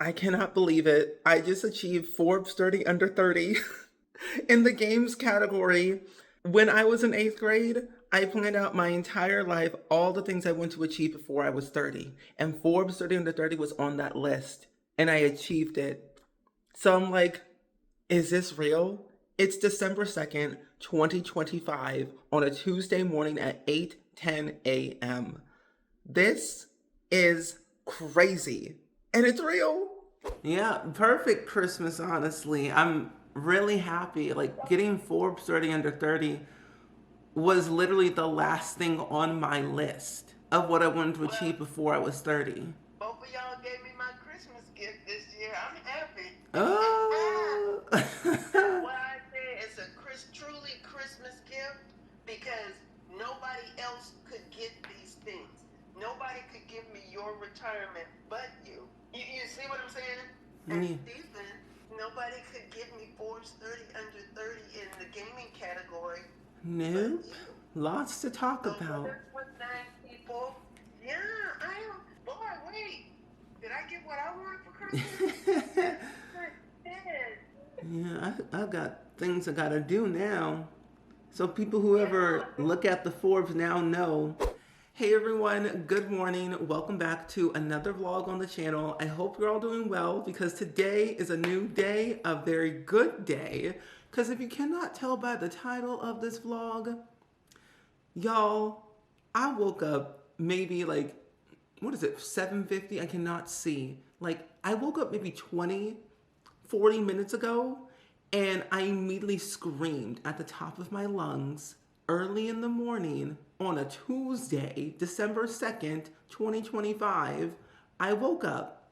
I cannot believe it. I just achieved Forbes 30 under 30 in the games category. When I was in eighth grade, I planned out my entire life, all the things I want to achieve before I was 30. And Forbes 30 under 30 was on that list. And I achieved it. So I'm like, is this real? It's December 2nd, 2025 on a Tuesday morning at 8:10 a.m. This is crazy. And it's real. Yeah, perfect Christmas, honestly. I'm really happy. Like, getting Forbes 30 under 30 was literally the last thing on my list of what I wanted to achieve before I was 30. Both of y'all gave me my Christmas gift this year. I'm happy. Oh. What I say is a truly Christmas gift because nobody else could get these things. Nobody could give me your retirement but you. You see what I'm saying? And Stephen, nobody could give me Forbes 30 under 30 in the gaming category. No, lots to talk about. With 9 people. Yeah, I am. Boy, wait. Did I get what I wanted for Christmas? Yeah, I've got things I gotta do now. So people who ever look at the Forbes now know. Hey everyone, good morning. Welcome back to another vlog on the channel. I hope you're all doing well because today is a new day, a very good day. Because if you cannot tell by the title of this vlog, y'all, I woke up maybe like, what is it, 7:50? I cannot see. Like, I woke up maybe 20, 40 minutes ago, and I immediately screamed at the top of my lungs early in the morning on a Tuesday, December 2nd, 2025. I woke up,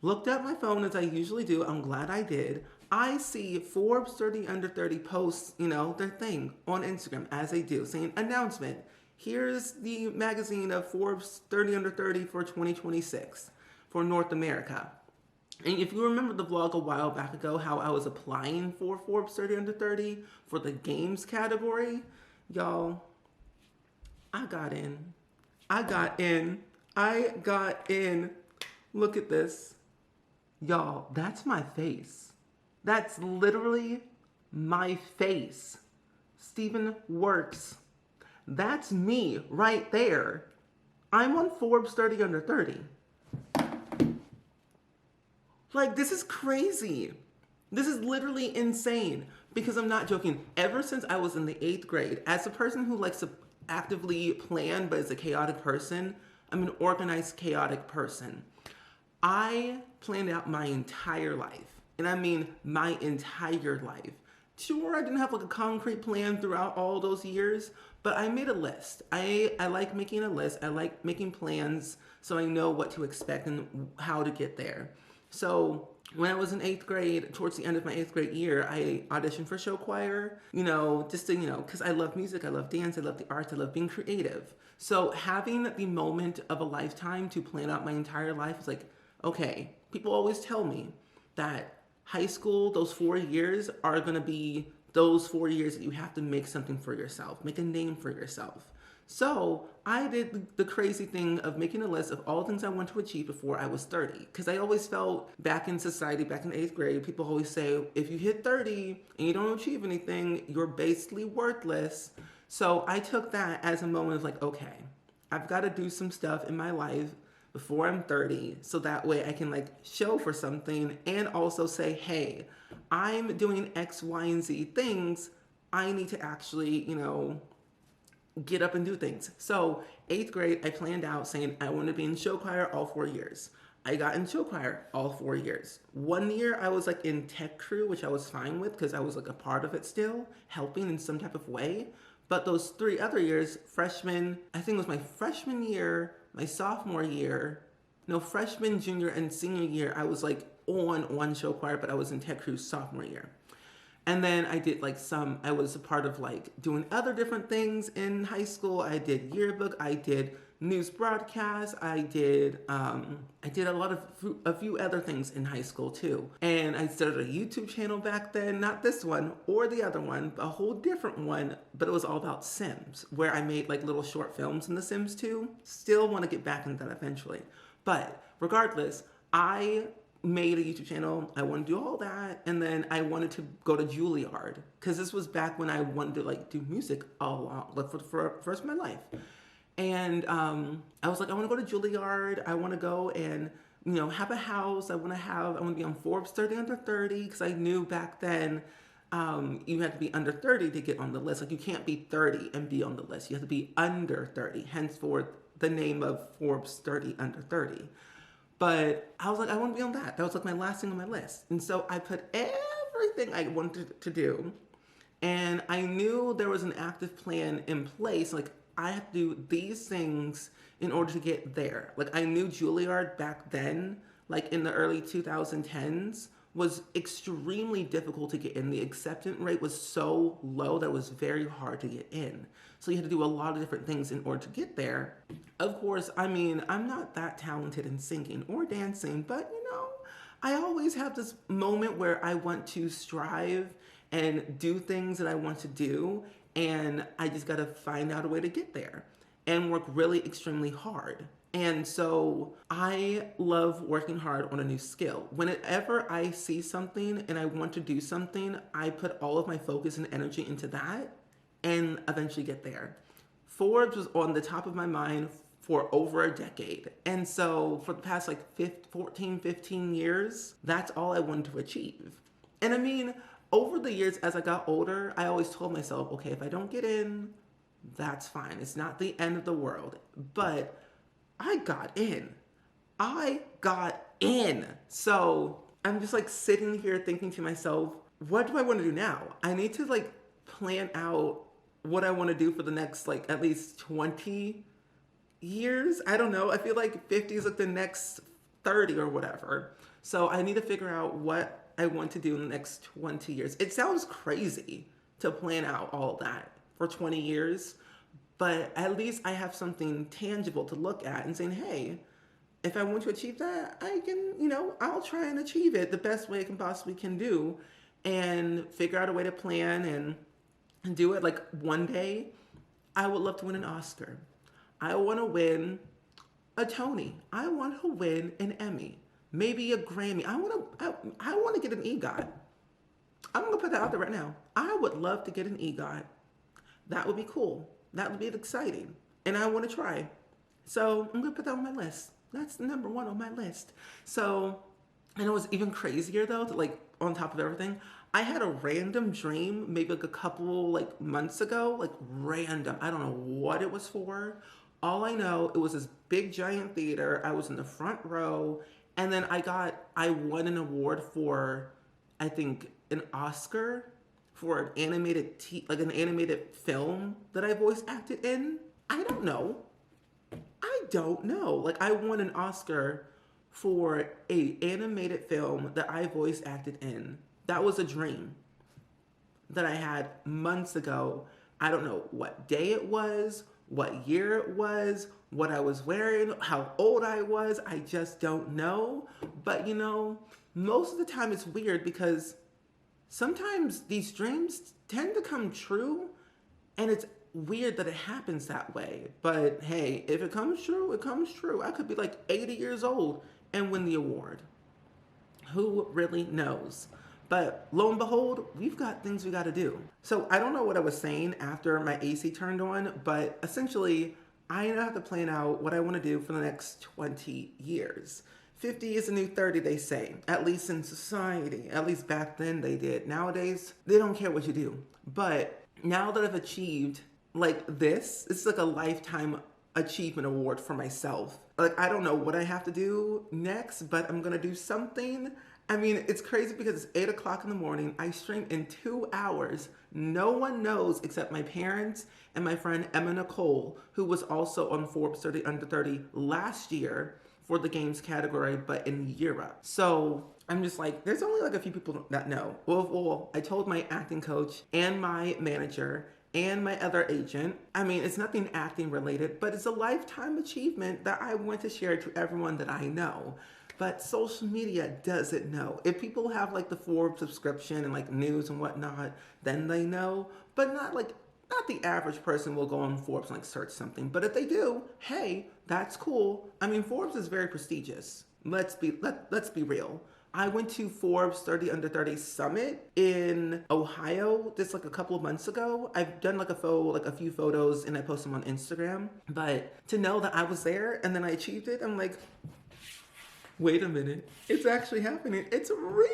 looked at my phone as I usually do. I'm glad I did. I see Forbes 30 under 30 posts, their thing on Instagram, as they do, saying announcement. Here's the magazine of Forbes 30 under 30 for 2026 for North America. And if you remember the vlog a while back ago, how I was applying for Forbes 30 under 30 for the games category, y'all, I got in. I got in. I got in. Look at this. Y'all, that's my face. That's literally my face. Stephen Works. That's me right there. I'm on Forbes 30 under 30. Like, this is crazy. This is literally insane because I'm not joking. Ever since I was in the 8th grade, as a person who likes to actively plan but is a chaotic person, I'm an organized, chaotic person. I planned out my entire life. And I mean my entire life. Sure, I didn't have like a concrete plan throughout all those years, but I made a list. I like making a list. I like making plans so I know what to expect and how to get there. So when I was in 8th grade, towards the end of my 8th grade year, I auditioned for show choir, just to, because I love music, I love dance, I love the arts, I love being creative. So having the moment of a lifetime to plan out my entire life is like, okay, people always tell me that high school, those 4 years are going to be those 4 years that you have to make something for yourself, make a name for yourself. So I did the crazy thing of making a list of all things I want to achieve before I was 30. Because I always felt back in society, back in 8th grade, people always say, if you hit 30 and you don't achieve anything, you're basically worthless. So I took that as a moment of like, okay, I've got to do some stuff in my life before I'm 30, so that way I can like show for something and also say, hey, I'm doing X, Y, and Z things. I need to actually, get up and do things. So 8th grade, I planned out saying I want to be in show choir all 4 years. I got in show choir all 4 years. 1 year I was like in tech crew, which I was fine with because I was like a part of it still, helping in some type of way. But those 3 other years, freshman, I think it was my freshman year, my sophomore year, freshman, junior, and senior year, I was like on show choir, but I was in tech crew sophomore year. And then I did I was a part of like doing other different things in high school. I did yearbook, I did news broadcasts, I did a few other things in high school too. And I started a YouTube channel back then, not this one or the other one, a whole different one, but it was all about Sims, where I made like little short films in The Sims too. Still want to get back into that eventually. But regardless, I made a YouTube channel. I wanted to do all that, and then I wanted to go to Juilliard because this was back when I wanted to like do music all along, like for the rest of my life. And I was like, I want to go to Juilliard. I want to go and have a house. I want to be on Forbes 30 under 30 because I knew back then you had to be under 30 to get on the list. Like you can't be 30 and be on the list. You have to be under 30. Henceforth, the name of Forbes 30 under 30. But I was like, I want to be on that. That was like my last thing on my list. And so I put everything I wanted to do. And I knew there was an active plan in place. Like I have to do these things in order to get there. Like I knew Juilliard back then, like in the early 2010s, was extremely difficult to get in. The acceptance rate was so low that it was very hard to get in. So you had to do a lot of different things in order to get there. Of course, I mean, I'm not that talented in singing or dancing, but I always have this moment where I want to strive and do things that I want to do, and I just got to find out a way to get there and work really extremely hard. And so I love working hard on a new skill. Whenever I see something and I want to do something, I put all of my focus and energy into that and eventually get there. Forbes was on the top of my mind for over a decade. And so for the past 14, 15 years, that's all I wanted to achieve. And I mean, over the years, as I got older, I always told myself, okay, if I don't get in, that's fine. It's not the end of the world. But I got in. So I'm just sitting here thinking to myself, what do I want to do now? I need to plan out what I want to do for the next at least 20 years. I don't know. I feel like 50 is the next 30 or whatever. So I need to figure out what I want to do in the next 20 years. It sounds crazy to plan out all that for 20 years, but at least I have something tangible to look at and saying, hey, if I want to achieve that, I can, I'll try and achieve it the best way I can possibly can do and figure out a way to plan and do it. One day, I would love to win an Oscar. I want to win a Tony. I want to win an Emmy, maybe a Grammy. I want to get an EGOT. I'm going to put that out there right now. I would love to get an EGOT. That would be cool. That would be exciting. And I want to try. So I'm going to put that on my list. That's number one on my list. So, and it was even crazier though, on top of everything, I had a random dream maybe a couple months ago, random. I don't know what it was for. All I know, it was this big giant theater. I was in the front row, and then I won an award for, I think, an Oscar for an animated an animated film that I voice acted in. I don't know. I won an Oscar for a animated film that I voice acted in. That was a dream that I had months ago. I don't know what day it was, what year it was, what I was wearing, how old I was. I just don't know. But most of the time it's weird because sometimes these dreams tend to come true, and it's weird that it happens that way. But hey, if it comes true, it comes true. I could be 80 years old and win the award. Who really knows? But lo and behold, we've got things we got to do. So I don't know what I was saying after my AC turned on, but essentially, I now have to plan out what I want to do for the next 20 years. 50 is a new 30, they say, at least in society. At least back then they did. Nowadays, they don't care what you do. But now that I've achieved this, it's a lifetime achievement award for myself. I don't know what I have to do next, but I'm going to do something. I mean, it's crazy because it's 8 o'clock in the morning. I stream in 2 hours. No one knows except my parents and my friend Emma Nicole, who was also on Forbes 30 under 30 last year for the games category, but in Europe. So I'm just there's only a few people that know. Well, I told my acting coach and my manager and my other agent. I mean, it's nothing acting related, but it's a lifetime achievement that I want to share to everyone that I know. But social media doesn't know. If people have the Forbes subscription and news and whatnot, then they know. But not the average person will go on Forbes and search something. But if they do, hey, that's cool. I mean, Forbes is very prestigious. let's be real. I went to Forbes 30 Under 30 Summit in Ohio just like a couple of months ago. I've done like a few photos and I post them on Instagram. But to know that I was there and then I achieved it, I'm like, wait a minute, it's actually happening. It's real.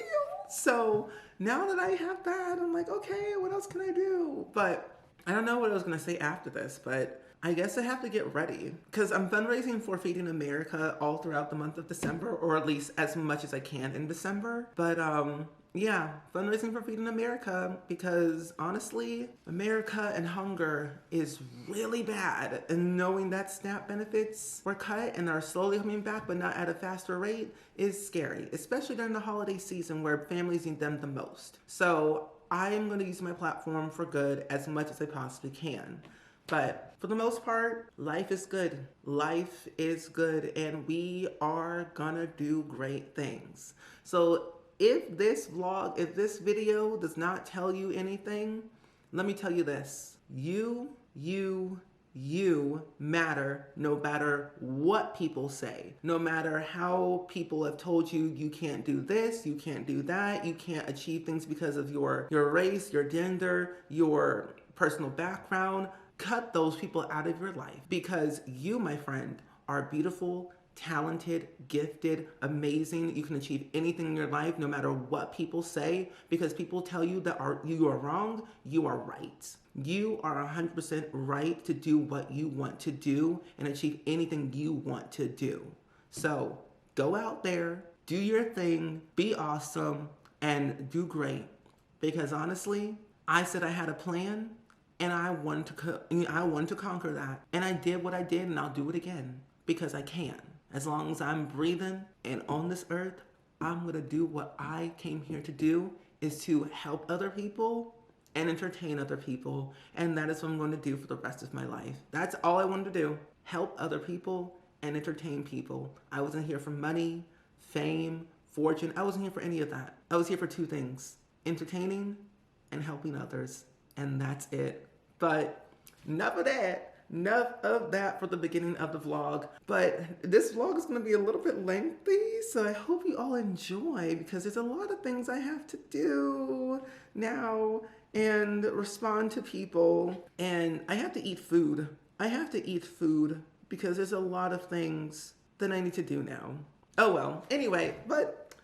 So now that I have that, I'm like, okay, what else can I do? But I don't know what I was gonna say after this, but I guess I have to get ready because I'm fundraising for Feeding America all throughout the month of December, or at least as much as I can in December. But yeah, fundraising for Feeding America because honestly, America and hunger is really bad. And knowing that SNAP benefits were cut and are slowly coming back, but not at a faster rate, is scary, especially during the holiday season where families need them the most. So I am going to use my platform for good as much as I possibly can. But for the most part, life is good. Life is good, and we are gonna do great things. So if this video does not tell you anything, let me tell you this. You matter no matter what people say. No matter how people have told you you can't do this, you can't do that, you can't achieve things because of your race, your gender, your personal background. Cut those people out of your life because you, my friend, are beautiful, talented, gifted, amazing. You can achieve anything in your life no matter what people say because people tell you that you are wrong, you are right. You are 100% right to do what you want to do and achieve anything you want to do. So go out there, do your thing, be awesome, and do great. Because honestly, I said I had a plan and I wanted to conquer that. And I did what I did and I'll do it again because I can. As long as I'm breathing and on this earth, I'm gonna do what I came here to do, is to help other people and entertain other people. And that is what I'm going to do for the rest of my life. That's all I wanted to do. Help other people and entertain people. I wasn't here for money, fame, fortune. I wasn't here for any of that. I was here for two things: entertaining and helping others. And that's it. But enough of that for the beginning of the vlog. But this vlog is going to be a little bit lengthy, so I hope you all enjoy because there's a lot of things I have to do now and respond to people, and I have to eat food. I have to eat food because there's a lot of things that I need to do now. Oh well, anyway, but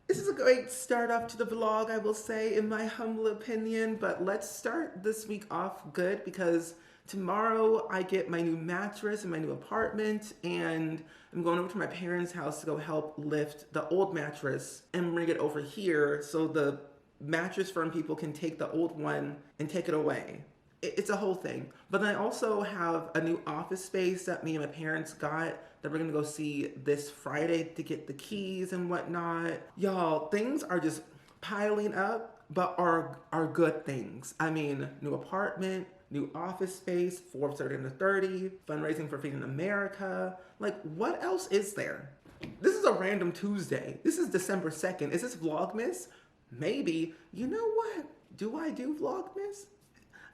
this is a great start off to the vlog, I will say, in my humble opinion. But let's start this week off good because tomorrow I get my new mattress in my new apartment and I'm going over to my parents' house to go help lift the old mattress and bring it over here so the mattress firm people can take the old one and take it away. It's a whole thing. But then I also have a new office space that me and my parents got that we're gonna go see this Friday to get the keys and whatnot. Y'all, things are just piling up, but are good things. I mean, new apartment, new office space, Forbes 30 Under 30, fundraising for Feeding America. Like, what else is there? This is a random Tuesday. This is December 2nd. Is this Vlogmas? Maybe. You know what? Do I do Vlogmas?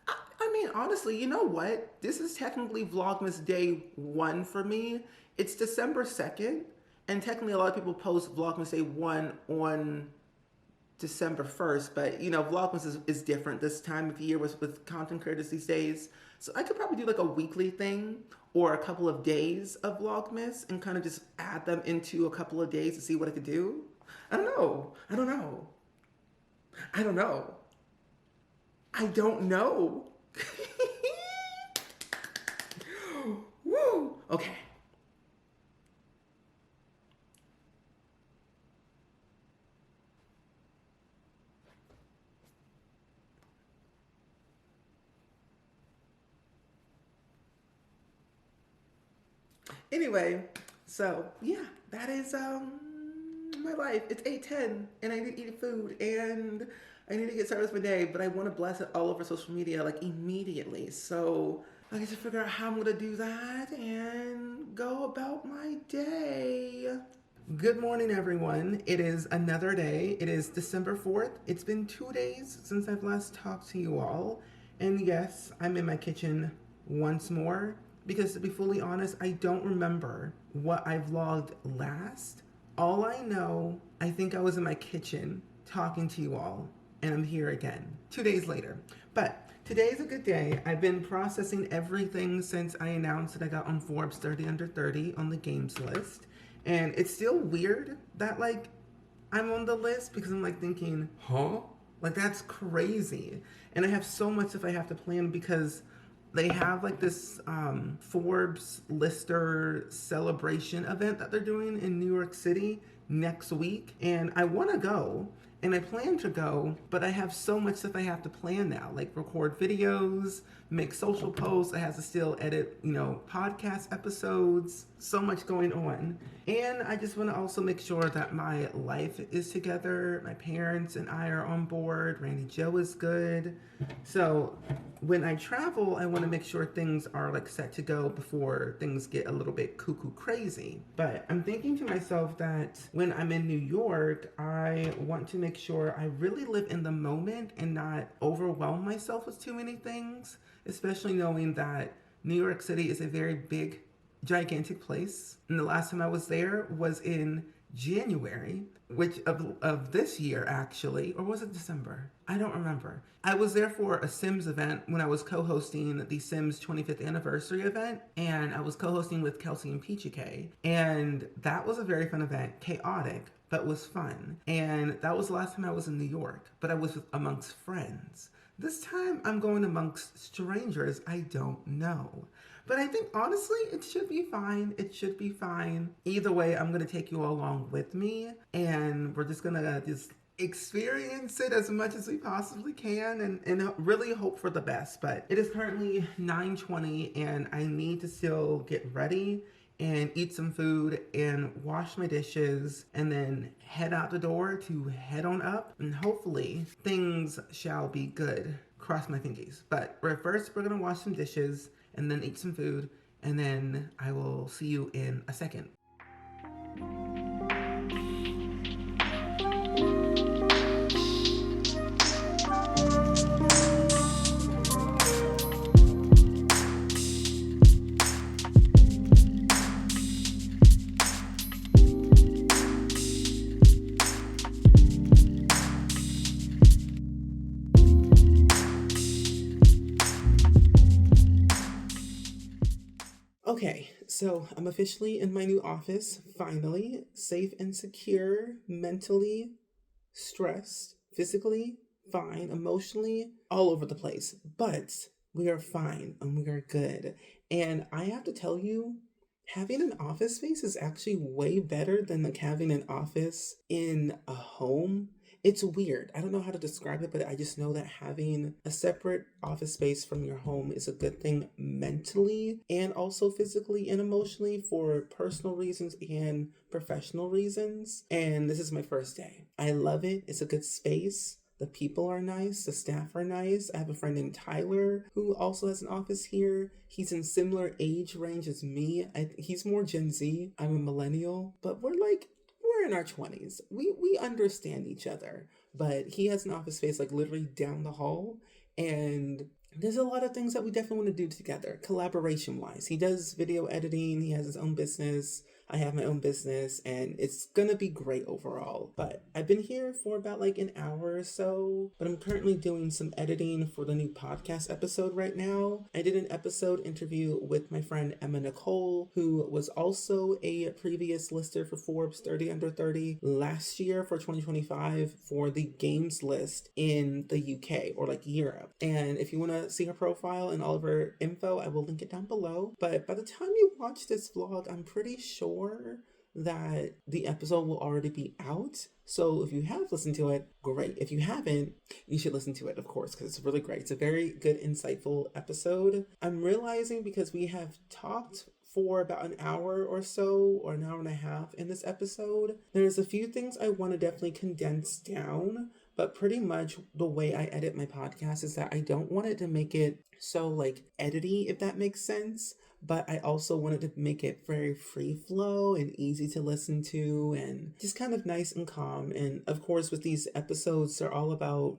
I mean, honestly, you know what? This is technically Vlogmas Day 1 for me. It's December 2nd, and technically a lot of people post Vlogmas Day 1 on December 1st, but you know, Vlogmas is different this time of year with content creators these days. So I could probably do like a weekly thing or a couple of days of Vlogmas and kind of just add them into a couple of days to see what I could do. I don't know. I don't know. Woo! Okay. Anyway, so yeah, that is my life. It's 8:10 and I need to eat food and I need to get started with my day, but I want to blast it all over social media like immediately. So I get to figure out how I'm gonna do that and go about my day. Good morning, everyone. It is another day. It is December 4th. It's been 2 days since I've last talked to you all. And yes, I'm in my kitchen once more because to be fully honest, I don't remember what I vlogged last All I know, I think I was in my kitchen talking to you all, and I'm here again 2 days later. But today is a good day. I've been processing everything since I announced that I got on Forbes 30 under 30 on the games list. And it's still weird that, like, I'm on the list because I'm like thinking, huh? Like, that's crazy. And I have so much stuff I have to plan because they have like this Forbes lister celebration event that they're doing in New York City next week. And I want to go and I plan to go, but I have so much stuff I have to plan now, like record videos, make social posts. I have to still edit, podcast episodes, so much going on. And I just want to also make sure that my life is together. My parents and I are on board. Randy Joe is good. So when I travel, I want to make sure things are like set to go before things get a little bit cuckoo crazy. But I'm thinking to myself that when I'm in New York, I want to make sure I really live in the moment and not overwhelm myself with too many things, especially knowing that New York City is a very big, gigantic place. And the last time I was there was in January, which of this year actually, or was it December? I don't remember. I was there for a Sims event when I was co-hosting the Sims 25th anniversary event, and I was co-hosting with Kelsey and Peachy K, and that was a very fun event, chaotic, but was fun. And that was the last time I was in New York, but I was amongst friends. This time I'm going amongst strangers I don't know. But I think honestly, it should be fine. It should be fine. Either way, I'm going to take you all along with me, and we're just going to just experience it as much as we possibly can and really hope for the best. But it is currently 9:20 and I need to still get ready and eat some food and wash my dishes and then head out the door to head on up, and hopefully things shall be good. Cross my fingers. But first we're going to wash some dishes and then eat some food, and then I will see you in a second. Okay, so I'm officially in my new office, finally, safe and secure, mentally, stressed, physically, fine, emotionally, all over the place. But we are fine and we are good. And I have to tell you, having an office space is actually way better than like having an office in a home. It's weird. I don't know how to describe it, but I just know that having a separate office space from your home is a good thing mentally and also physically and emotionally for personal reasons and professional reasons. And this is my first day. I love it. It's a good space. The people are nice. The staff are nice. I have a friend named Tyler who also has an office here. He's in similar age range as me. He's more Gen Z. I'm a millennial, but we're in our 20s. We understand each other. But he has an office space like literally down the hall, and there's a lot of things that we definitely want to do together, collaboration wise. He does video editing, he has his own business. I have my own business, and it's gonna be great overall. But I've been here for about like an hour or so, but I'm currently doing some editing for the new podcast episode right now. I did an episode interview with my friend Emma Nicole, who was also a previous lister for Forbes 30 under 30 last year for 2025 for the games list in the UK or like Europe. And if you want to see her profile and all of her info, I will link it down below. But by the time you watch this vlog, I'm pretty sure that the episode will already be out. So if you have listened to it, great. If you haven't, you should listen to it, of course, because it's really great. It's a very good, insightful episode. I'm realizing because we have talked for about an hour or so, or an hour and a half in this episode, there's a few things I want to definitely condense down. But pretty much the way I edit my podcast is that I don't want it to make it so like edity, if that makes sense. But I also wanted to make it very free flow and easy to listen to and just kind of nice and calm. And of course, with these episodes, they're all about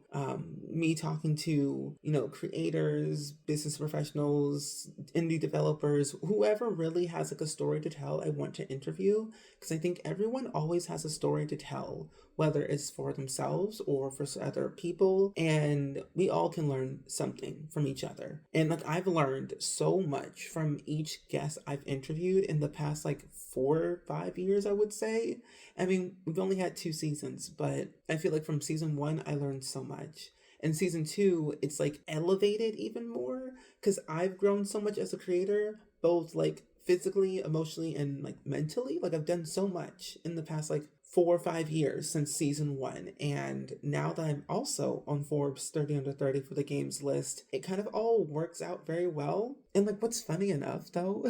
me talking to, creators, business professionals, indie developers, whoever really has like a story to tell I want to interview. because I think everyone always has a story to tell, whether it's for themselves or for other people, and we all can learn something from each other. And like I've learned so much from each guest I've interviewed in the past like 4 or 5 years, I would say. I mean, we've only had 2 seasons, but I feel like from season 1 I learned so much. And season 2, it's like elevated even more because I've grown so much as a creator, both like physically, emotionally, and like mentally. Like I've done so much in the past like 4 or 5 years since season 1. And now that I'm also on Forbes 30 under 30 for the games list, it kind of all works out very well. And like what's funny enough though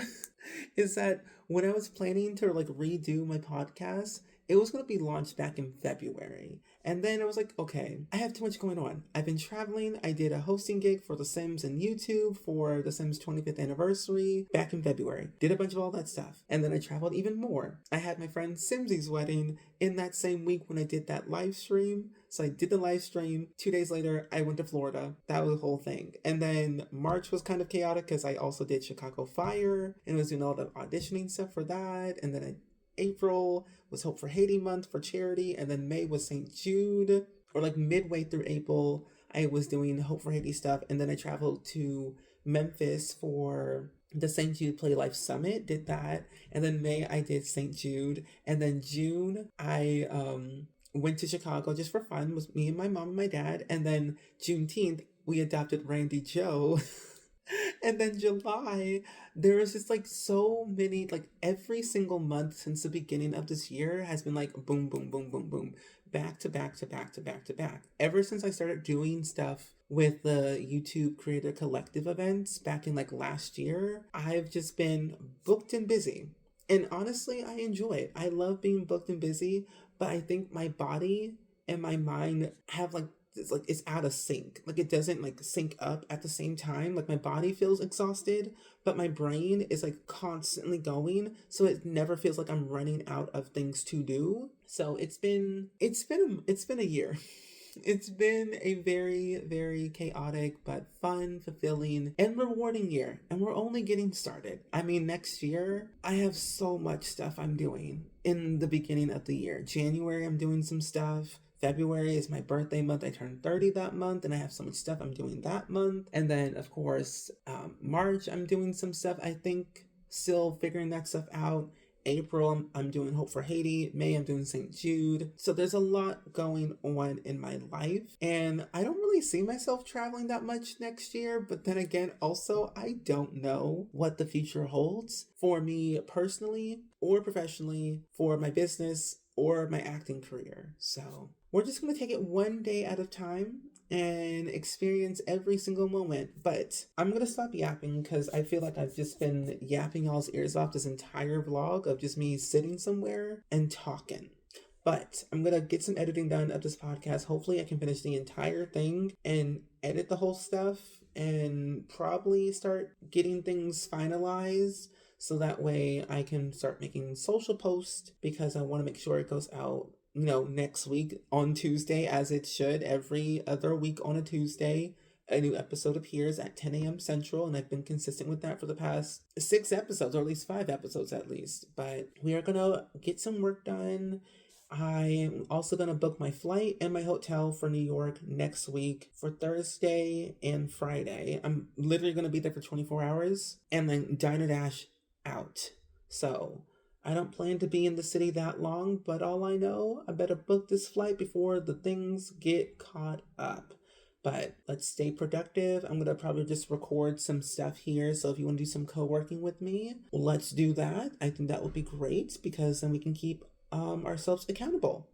is that when I was planning to like redo my podcast, it was going to be launched back in February. And then I was like, okay, I have too much going on. I've been traveling. I did a hosting gig for The Sims and YouTube for The Sims 25th anniversary back in February. Did a bunch of all that stuff. And then I traveled even more. I had my friend Simsy's wedding in that same week when I did that live stream. So I did the live stream. 2 days later, I went to Florida. That was the whole thing. And then March was kind of chaotic because I also did Chicago Fire and was doing all the auditioning stuff for that. And then April was Hope for Haiti month for charity, and then May was St. Jude, or like midway through April, I was doing Hope for Haiti stuff, and then I traveled to Memphis for the St. Jude Play Life Summit, did that, and then May I did St. Jude, and then June I went to Chicago just for fun with me and my mom and my dad, and then Juneteenth we adopted Randy Joe. And then July, there was just like so many, like every single month since the beginning of this year has been like boom, boom, boom, boom, boom, back to back to back to back to back. Ever since I started doing stuff with the YouTube Creator Collective events back in like last year, I've just been booked and busy. And honestly, I enjoy it. I love being booked and busy, but I think my body and my mind have like it's out of sync. Like it doesn't like sync up at the same time. Like my body feels exhausted, but my brain is like constantly going, so it never feels like I'm running out of things to do. So it's been a year. It's been a very, very chaotic but fun, fulfilling, and rewarding year. And we're only getting started. I mean, next year, I have so much stuff I'm doing in the beginning of the year. January, I'm doing some stuff. February is my birthday month. I turned 30 that month, and I have so much stuff I'm doing that month. And then, of course, March, I'm doing some stuff. I think still figuring that stuff out. April, I'm doing Hope for Haiti. May, I'm doing St. Jude. So there's a lot going on in my life. And I don't really see myself traveling that much next year. But then again, also, I don't know what the future holds for me personally or professionally, for my business or my acting career. So we're just going to take it one day at a time and experience every single moment. But I'm going to stop yapping because I feel like I've just been yapping y'all's ears off this entire vlog of just me sitting somewhere and talking. But I'm going to get some editing done of this podcast. Hopefully I can finish the entire thing and edit the whole stuff and probably start getting things finalized. So that way I can start making social posts because I want to make sure it goes out, next week on Tuesday, as it should. Every other week on a Tuesday, a new episode appears at 10 a.m. Central, and I've been consistent with that for the past 6 episodes, or at least 5 episodes at least. But we are going to get some work done. I'm also going to book my flight and my hotel for New York next week for Thursday and Friday. I'm literally going to be there for 24 hours and then dine dash out. So I don't plan to be in the city that long, but all I know, I better book this flight before the things get caught up. But let's stay productive. I'm going to probably just record some stuff here. So if you want to do some co-working with me, let's do that. I think that would be great because then we can keep ourselves accountable.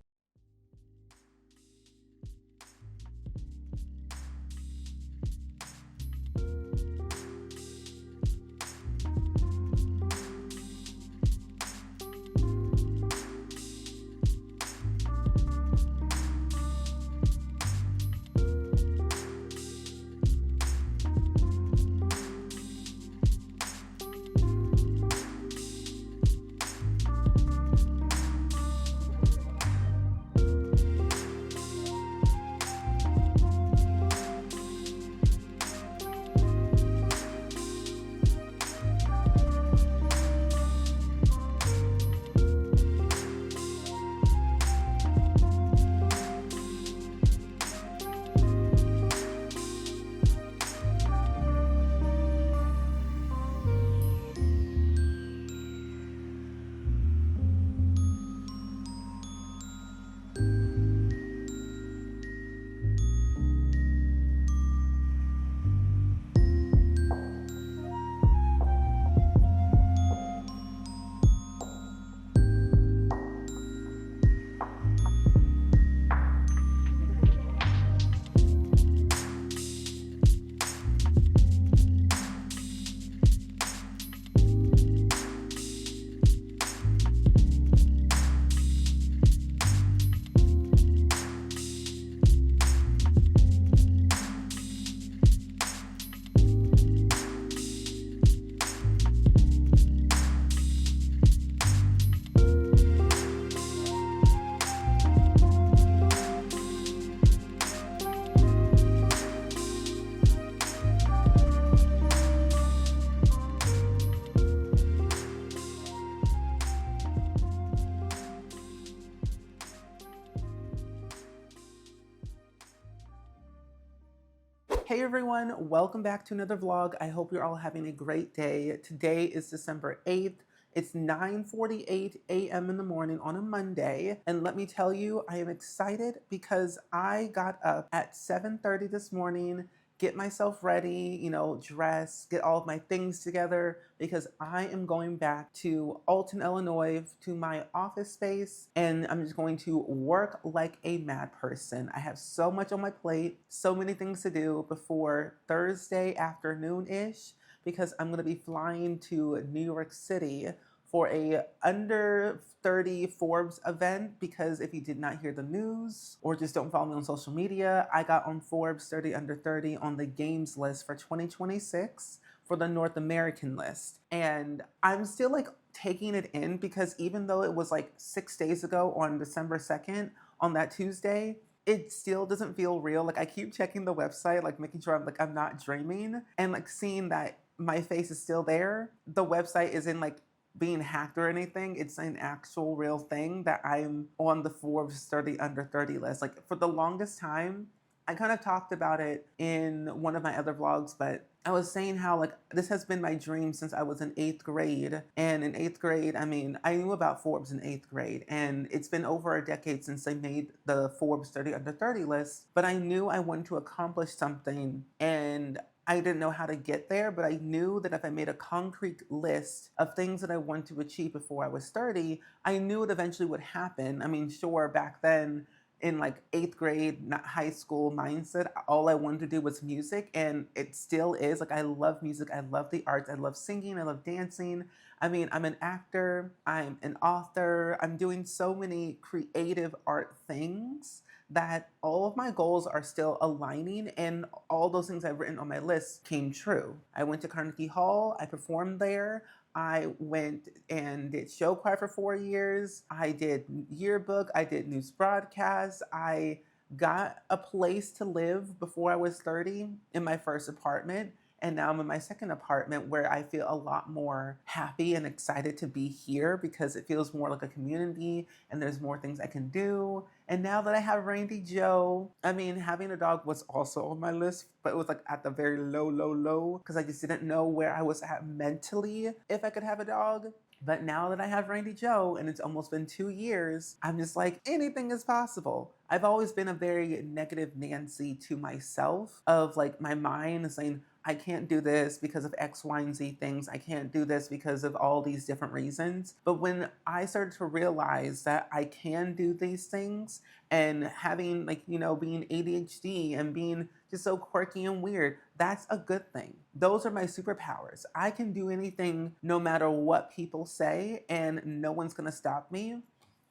Hey everyone, welcome back to another vlog. I hope you're all having a great day. Today is December 8th. It's 9:48 a.m. in the morning on a Monday. And let me tell you, I am excited because I got up at 7:30 this morning, get myself ready, dress, get all of my things together because I am going back to Alton, Illinois to my office space and I'm just going to work like a mad person. I have so much on my plate, so many things to do before Thursday afternoon-ish because I'm going to be flying to New York City for a under 30 Forbes event because if you did not hear the news or just don't follow me on social media, I got on Forbes 30 under 30 on the games list for 2026 for the North American list. And I'm still like taking it in because even though it was like 6 days ago on December 2nd, on that Tuesday, it still doesn't feel real. Like I keep checking the website, like making sure I'm not dreaming and like seeing that my face is still there. The website isn't like being hacked or anything. It's an actual real thing that I'm on the Forbes 30 under 30 list. Like for the longest time, I kind of talked about it in one of my other vlogs, but I was saying how like this has been my dream since I was in 8th grade. And in 8th grade, I mean, I knew about Forbes in 8th grade and it's been over a decade since they made the Forbes 30 under 30 list, but I knew I wanted to accomplish something and I didn't know how to get there, but I knew that if I made a concrete list of things that I wanted to achieve before I was 30, I knew it eventually would happen. I mean, sure, back then in like 8th grade, not high school mindset, all I wanted to do was music, and it still is. Like, I love music, I love the arts, I love singing, I love dancing. I mean, I'm an actor, I'm an author, I'm doing so many creative art things that all of my goals are still aligning and all those things I've written on my list came true. I went to Carnegie Hall, I performed there. I went and did show choir for 4 years. I did yearbook, I did news broadcasts. I got a place to live before I was 30 in my first apartment. And now I'm in my second apartment where I feel a lot more happy and excited to be here because it feels more like a community and there's more things I can do. And now that I have Randy Joe, I mean, having a dog was also on my list, but it was like at the very low because I just didn't know where I was at mentally if I could have a dog. But now that I have Randy Joe and it's almost been 2 years, I'm just like, anything is possible. I've always been a very negative Nancy to myself of like my mind is saying, I can't do this because of X, Y, and Z things. I can't do this because of all these different reasons. But when I started to realize that I can do these things and having like, being ADHD and being just so quirky and weird, that's a good thing. Those are my superpowers. I can do anything no matter what people say and no one's gonna stop me.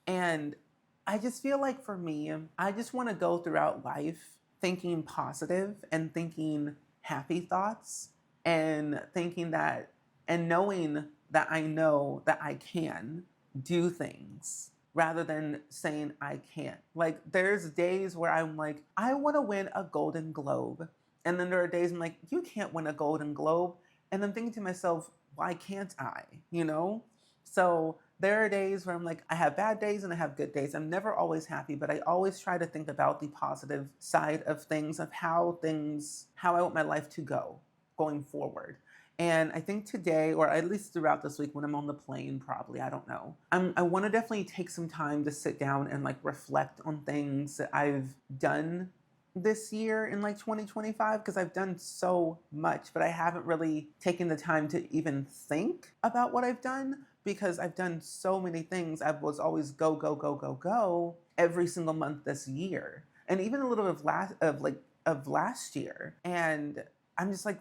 And I just feel like for me, I just wanna go throughout life thinking positive and thinking happy thoughts and thinking that and knowing that I know that I can do things rather than saying I can't. Like there's days where I'm like, I want to win a Golden Globe. And then there are days I'm like, you can't win a Golden Globe. And I'm thinking to myself, why can't I? So there are days where I'm like, I have bad days and I have good days. I'm never always happy, but I always try to think about the positive side of things, of how I want my life to go going forward. And I think today, or at least throughout this week when I'm on the plane, probably, I don't know, I want to definitely take some time to sit down and like reflect on things that I've done this year in like 2025 because I've done so much, but I haven't really taken the time to even think about what I've done because I've done so many things. I was always go, go, go, go, go every single month this year. And even a little bit of last year. And I'm just like,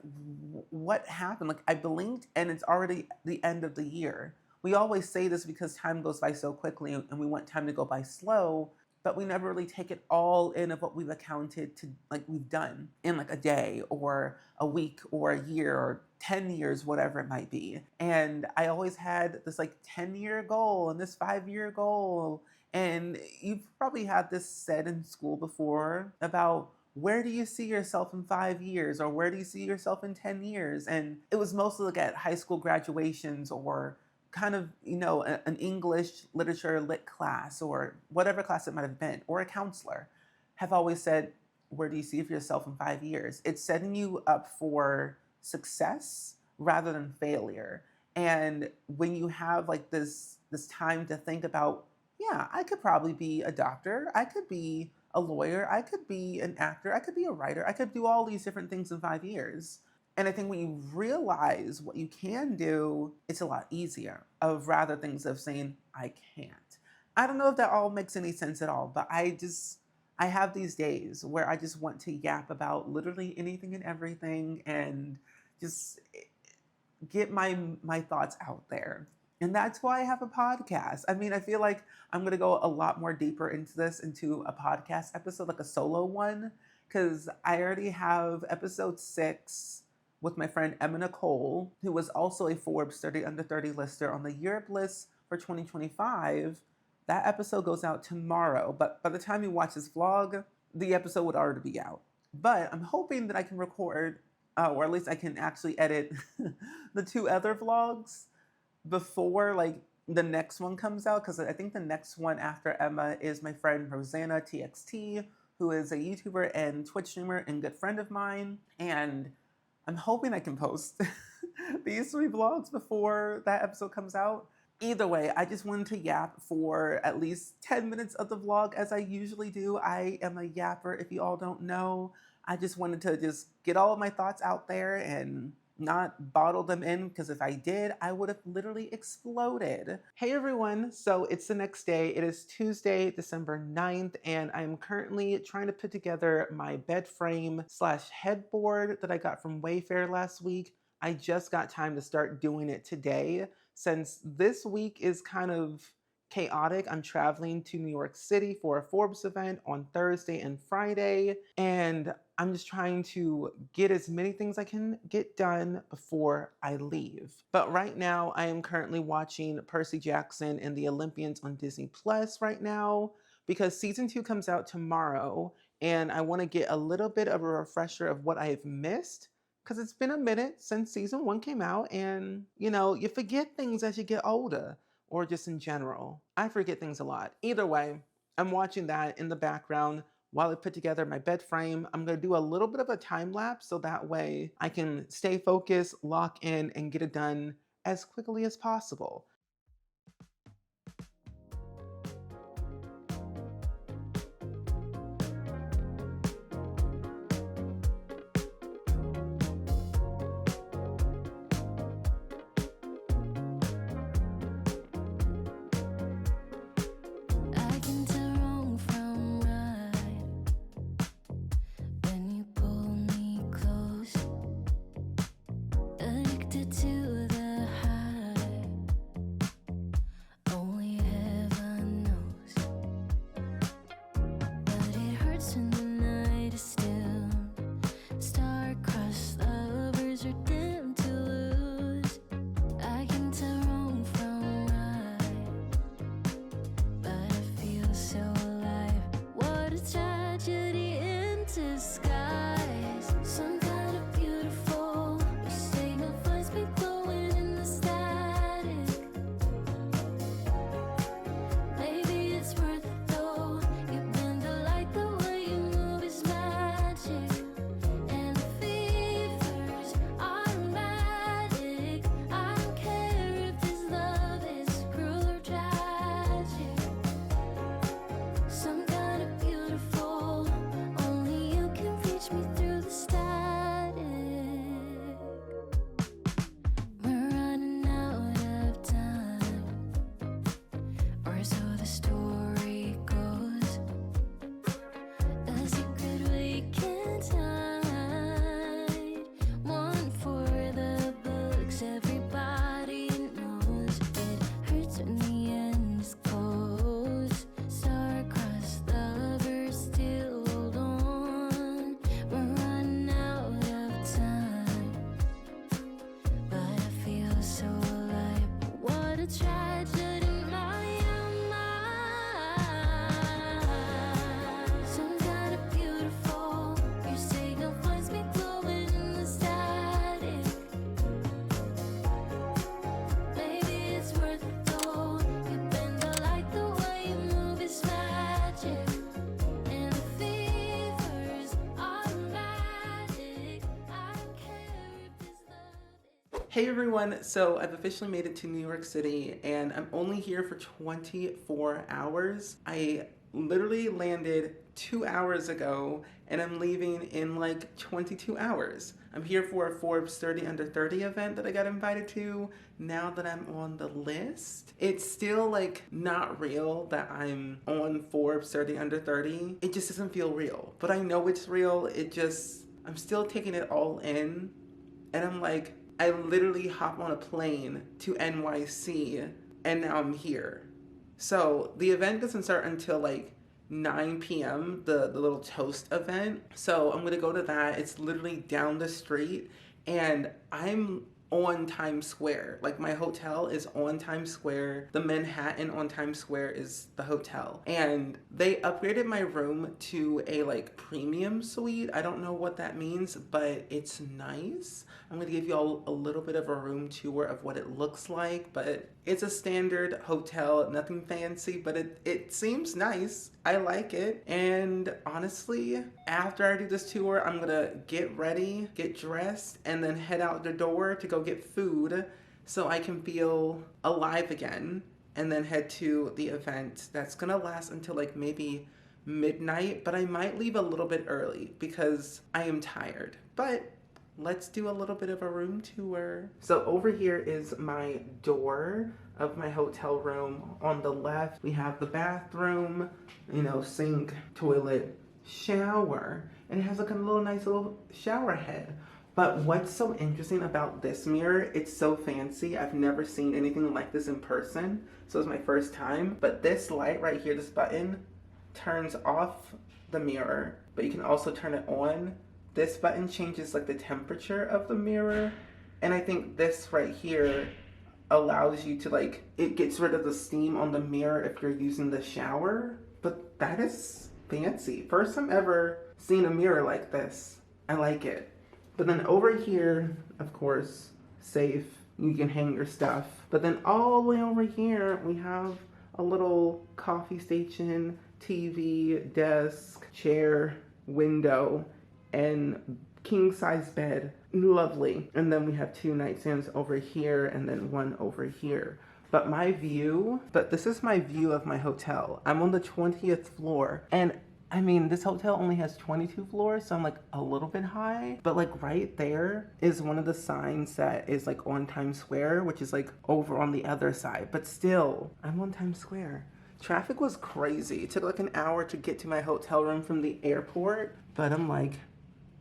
what happened? Like I blinked and it's already the end of the year. We always say this because time goes by so quickly and we want time to go by slow, but we never really take it all in of what we've accounted to, like we've done in like a day or a week or a year or 10 years, whatever it might be. And I always had this like 10-year goal and this 5-year goal. And you've probably had this said in school before about where do you see yourself in 5 years or where do you see yourself in 10 years? And it was mostly like at high school graduations or kind of, an English literature lit class or whatever class it might have been, or a counselor have always said, where do you see yourself in 5 years? It's setting you up for success rather than failure. And when you have like this time to think about, yeah, I could probably be a doctor, I could be a lawyer, I could be an actor, I could be a writer, I could do all these different things in 5 years. And I think when you realize what you can do, it's a lot easier of rather things of saying, I can't. I don't know if that all makes any sense at all, but I have these days where I just want to yap about literally anything and everything and just get my thoughts out there. And that's why I have a podcast. I mean, I feel like I'm going to go a lot more deeper into this into a podcast episode, like a solo one, because I already have episode 6 with my friend Emma Nicole, who was also a Forbes 30 under 30 lister on the Europe list for 2025. That episode goes out tomorrow, but by the time you watch this vlog, the episode would already be out. But I'm hoping that I can record, or at least I can actually edit the 2 other vlogs before like the next one comes out, because I think the next one after Emma is my friend Rosanna TXT, who is a YouTuber and Twitch streamer and good friend of mine. And I'm hoping I can post these 3 vlogs before that episode comes out. Either way, I just wanted to yap for at least 10 minutes of the vlog as I usually do. I am a yapper, if you all don't know. I just wanted to just get all of my thoughts out there and not bottle them in, because if I did, I would have literally exploded. Hey everyone, so it's the next day. It is Tuesday, December 9th, and I'm currently trying to put together my bed frame / headboard that I got from Wayfair last week. I just got time to start doing it today, since this week is kind of chaotic. I'm traveling to New York City for a Forbes event on Thursday and Friday, and I'm just trying to get as many things I can get done before I leave. But right now, I am currently watching Percy Jackson and the Olympians on Disney Plus right now, because season 2 comes out tomorrow, and I want to get a little bit of a refresher of what I have missed, because it's been a minute since season 1 came out, and you forget things as you get older, or just in general. I forget things a lot. Either way, I'm watching that in the background while I put together my bed frame. I'm going to do a little bit of a time lapse so that way I can stay focused, lock in, and get it done as quickly as possible. I can tell wrong from right when you pull me close, addicted to the high. Hey everyone, so I've officially made it to New York City and I'm only here for 24 hours. I literally landed 2 hours ago and I'm leaving in like 22 hours. I'm here for a Forbes 30 under 30 event that I got invited to. Now that I'm on the list, it's still like not real that I'm on Forbes 30 under 30. It just doesn't feel real, but I know it's real. I'm still taking it all in and I'm like, I literally hop on a plane to NYC and now I'm here. So the event doesn't start until like 9 p.m., the little toast event. So I'm gonna go to that. It's literally down the street and I'm on Times Square. Like my hotel is on Times Square. The Manhattan on Times Square is the hotel. And they upgraded my room to a like premium suite. I don't know what that means, but it's nice. I'm gonna give you all a little bit of a room tour of what it looks like, but it's a standard hotel, nothing fancy, but it seems nice. I like it. And honestly, after I do this tour, I'm gonna get ready, get dressed, and then head out the door to go get food so I can feel alive again, and then head to the event that's gonna last until like maybe midnight, but I might leave a little bit early because I am tired. But let's do a little bit of a room tour. So over here is my door of my hotel room. On the left, we have the bathroom, sink, toilet, shower, and it has like a little nice little shower head. But what's so interesting about this mirror, it's so fancy. I've never seen anything like this in person, so it's my first time. But this light right here, this button, turns off the mirror, but you can also turn it on. This button changes like the temperature of the mirror, and I think this right here allows you to like, it gets rid of the steam on the mirror if you're using the shower. But that is fancy. First time ever seeing a mirror like this. I like it. But then over here, of course, safe, you can hang your stuff. But then all the way over here, we have a little coffee station, TV, desk, chair, window, and king size bed. Lovely. And then we have 2 nightstands over here and then 1 over here. But this is my view of my hotel. I'm on the 20th floor. And I mean, this hotel only has 22 floors, so I'm like a little bit high. But like right there is one of the signs that is like on Times Square, which is like over on the other side. But still, I'm on Times Square. Traffic was crazy. It took like an hour to get to my hotel room from the airport. But I'm like,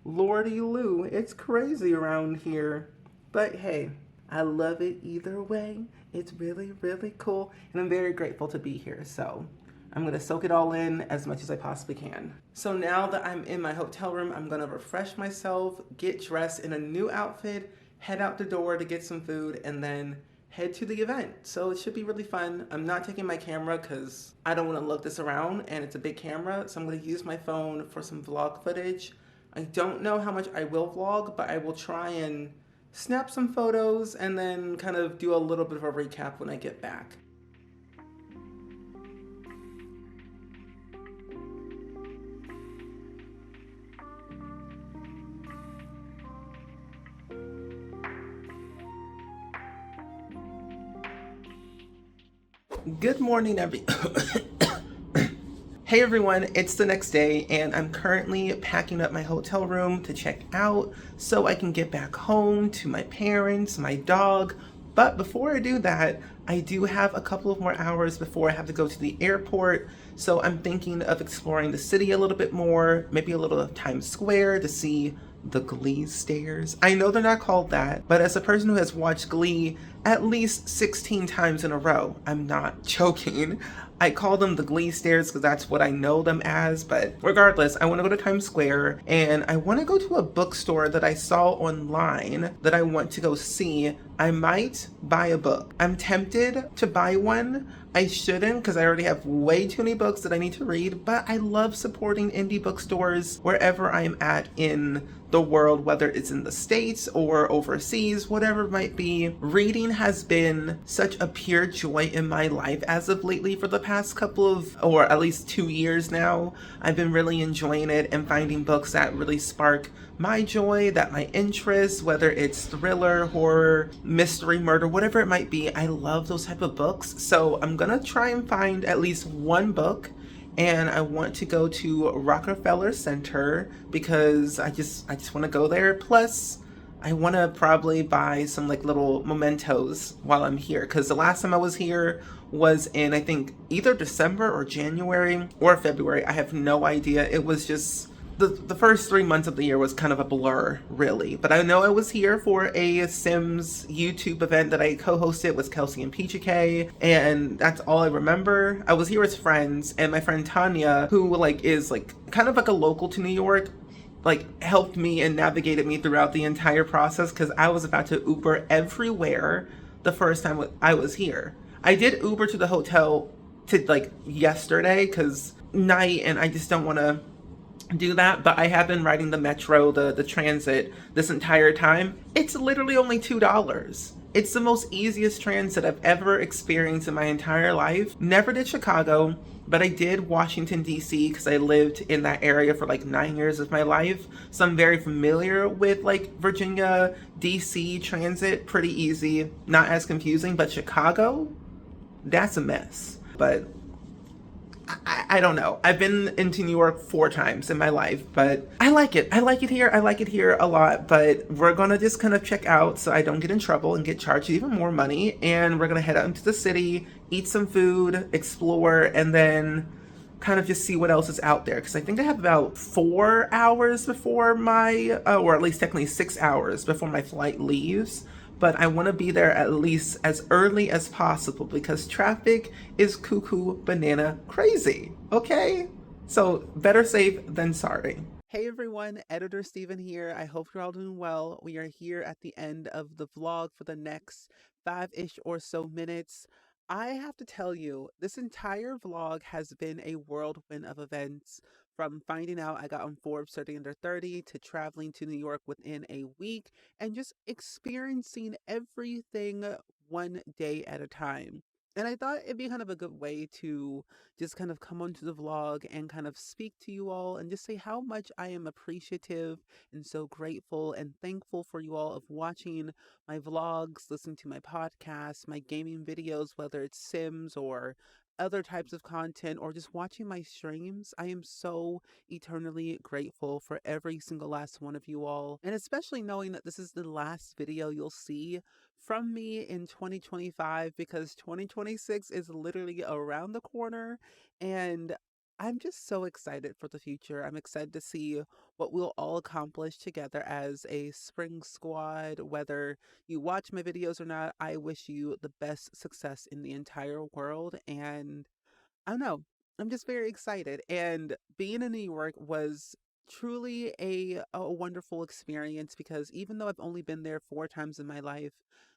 Lordy Lou, it's crazy around here. But hey, I love it either way. It's really, really cool. And I'm very grateful to be here. So I'm gonna soak it all in as much as I possibly can. So now that I'm in my hotel room, I'm gonna refresh myself, get dressed in a new outfit, head out the door to get some food, and then head to the event. So it should be really fun. I'm not taking my camera because I don't wanna lug this around and it's a big camera. So I'm gonna use my phone for some vlog footage. I don't know how much I will vlog, but I will try and snap some photos and then kind of do a little bit of a recap when I get back. Good morning, Hey everyone, it's the next day and I'm currently packing up my hotel room to check out so I can get back home to my parents, my dog. But before I do that, I do have a couple of more hours before I have to go to the airport. So I'm thinking of exploring the city a little bit more, maybe a little of Times Square to see the Glee stairs. I know they're not called that, but as a person who has watched Glee at least 16 times in a row, I'm not joking. I call them the Glee stairs because that's what I know them as, but regardless, I want to go to Times Square and I want to go to a bookstore that I saw online that I want to go see. I might buy a book. I'm tempted to buy one. I shouldn't because I already have way too many books that I need to read, but I love supporting indie bookstores wherever I'm at in the world, whether it's in the States or overseas, whatever it might be. Reading has been such a pure joy in my life as of lately for the past couple of, or at least 2 years now. I've been really enjoying it and finding books that really spark my joy, that my interests, whether it's thriller, horror, mystery, murder, whatever it might be. I love those type of books. So I'm gonna try and find at least one book, and I want to go to Rockefeller Center because I just want to go there. Plus, I want to probably buy some like little mementos while I'm here because the last time I was here was in, I think, either December or January or February. I have no idea. It was just the first 3 months of the year was kind of a blur, really. But I know I was here for a Sims YouTube event that I co-hosted with Kelsey and PGK, and that's all I remember. I was here as friends, and my friend Tanya, who like is like kind of like a local to New York, like helped me and navigated me throughout the entire process because I was about to Uber everywhere the first time I was here. I did Uber to the hotel to like yesterday because night, and I just don't want to do that, but I have been riding the metro, the transit this entire time. It's literally only $2. It's the most easiest transit I've ever experienced in my entire life. Never did Chicago, but I did Washington DC because I lived in that area for like 9 years of my life. So I'm very familiar with like Virginia DC transit, pretty easy, not as confusing, but Chicago, that's a mess. But I don't know. I've been into New York 4 times in my life, but I like it. I like it here. I like it here a lot, but we're gonna just kind of check out so I don't get in trouble and get charged even more money. And we're gonna head out into the city, eat some food, explore, and then kind of just see what else is out there. Because I think I have about 4 hours before my, or at least technically 6 hours before my flight leaves, but I want to be there at least as early as possible because traffic is cuckoo banana crazy. Okay? So better safe than sorry. Hey everyone, Editor Steven here. I hope you're all doing well. We are here at the end of the vlog for the next 5-ish or so minutes. I have to tell you, this entire vlog has been a whirlwind of events. From finding out I got on Forbes 30 Under 30 to traveling to New York within a week and just experiencing everything one day at a time. And I thought it'd be kind of a good way to just kind of come onto the vlog and kind of speak to you all and just say how much I am appreciative and so grateful and thankful for you all of watching my vlogs, listening to my podcasts, my gaming videos, whether it's Sims or other types of content or just watching my streams. I am so eternally grateful for every single last one of you all, and especially knowing that this is the last video you'll see from me in 2025 because 2026 is literally around the corner, and I'm just so excited for the future. I'm excited to see what we'll all accomplish together as a spring squad. Whether you watch my videos or not, I wish you the best success in the entire world. And I don't know. I'm just very excited. And being in New York was truly a wonderful experience because even though I've only been there 4 times in my life,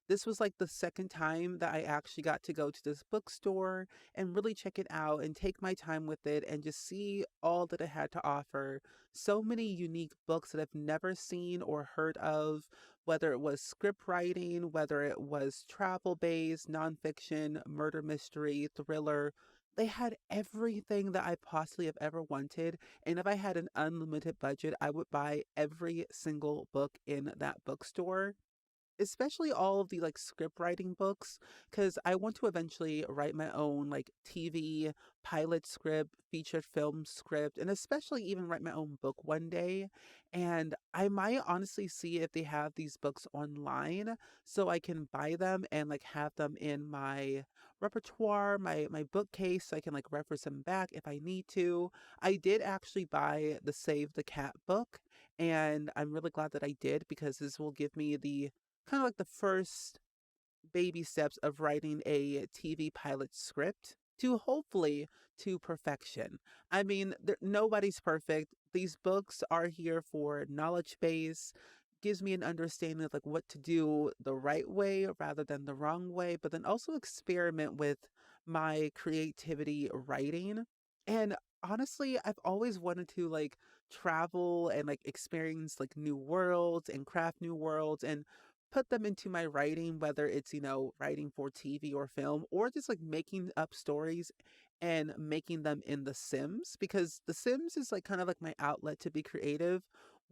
this was like the second time that I actually got to go to this bookstore and really check it out and take my time with it and just see all that it had to offer. So many unique books that I've never seen or heard of, whether it was script writing, whether it was travel based, nonfiction, murder mystery, thriller. They had everything that I possibly have ever wanted. And if I had an unlimited budget, I would buy every single book in that bookstore, especially all of the like script writing books, because I want to eventually write my own like TV pilot script, featured film script, and especially even write my own book one day. And I might honestly see if they have these books online so I can buy them and like have them in my repertoire, my bookcase, so I can like reference them back if I need to. I did actually buy the Save the Cat book, and I'm really glad that I did because this will give me the kind of like the first baby steps of writing a TV pilot script to hopefully to perfection. I mean, nobody's perfect. These books are here for knowledge base, gives me an understanding of like what to do the right way rather than the wrong way, but then also experiment with my creativity writing. And honestly, I've always wanted to like travel and like experience like new worlds and craft new worlds and put them into my writing, whether it's, writing for TV or film, or just like making up stories and making them in The Sims, because The Sims is like kind of like my outlet to be creative,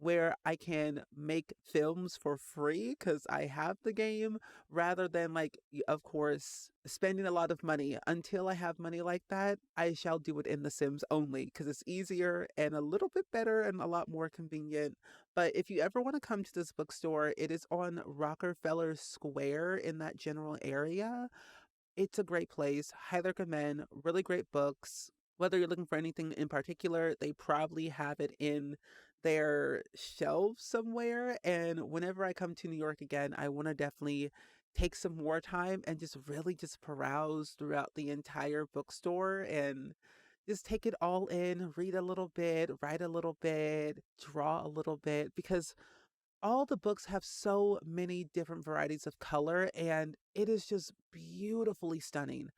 where I can make films for free because I have the game, rather than like, of course, spending a lot of money. Until I have money like that, I shall do it in The Sims only because it's easier and a little bit better and a lot more convenient. But if you ever want to come to this bookstore, it is on Rockefeller Square in that general area. It's a great place. Highly recommend. Really great books. Whether you're looking for anything in particular, they probably have it in their shelves somewhere. And whenever I come to New York again, I want to definitely take some more time and just really just peruse throughout the entire bookstore and just take it all in, read a little bit, write a little bit, draw a little bit, because all the books have so many different varieties of color, and it is just beautifully stunning.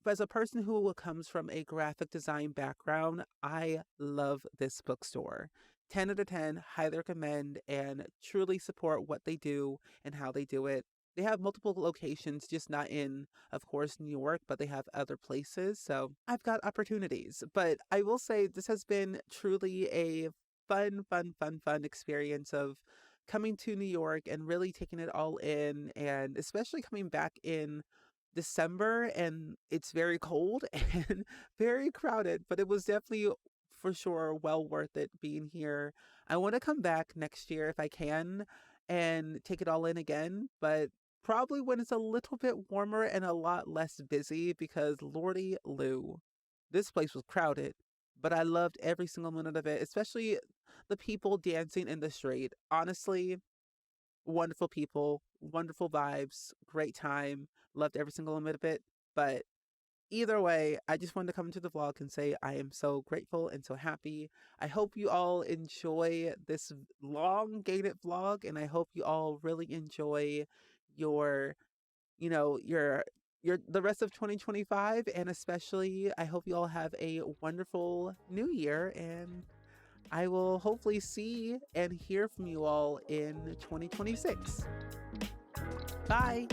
As a person who comes from a graphic design background, I love this bookstore. 10 out of 10, highly recommend, and truly support what they do and how they do it. They have multiple locations, just not in, of course, New York, but they have other places. So I've got opportunities. But I will say this has been truly a fun experience of coming to New York and really taking it all in, and especially coming back in December, and it's very cold and very crowded, but it was definitely for sure well worth it being here. I want to come back next year if I can and take it all in again, but probably when it's a little bit warmer and a lot less busy, because Lordy Lou, this place was crowded, but I loved every single minute of it, especially the people dancing in the street. Honestly, wonderful people, wonderful vibes, great time. Loved every single minute of it. But either way, I just wanted to come to the vlog and say I am so grateful and so happy. I hope you all enjoy this elongated vlog, and I hope you all really enjoy your, your the rest of 2025, and especially I hope you all have a wonderful new year, and I will hopefully see and hear from you all in 2026. Bye.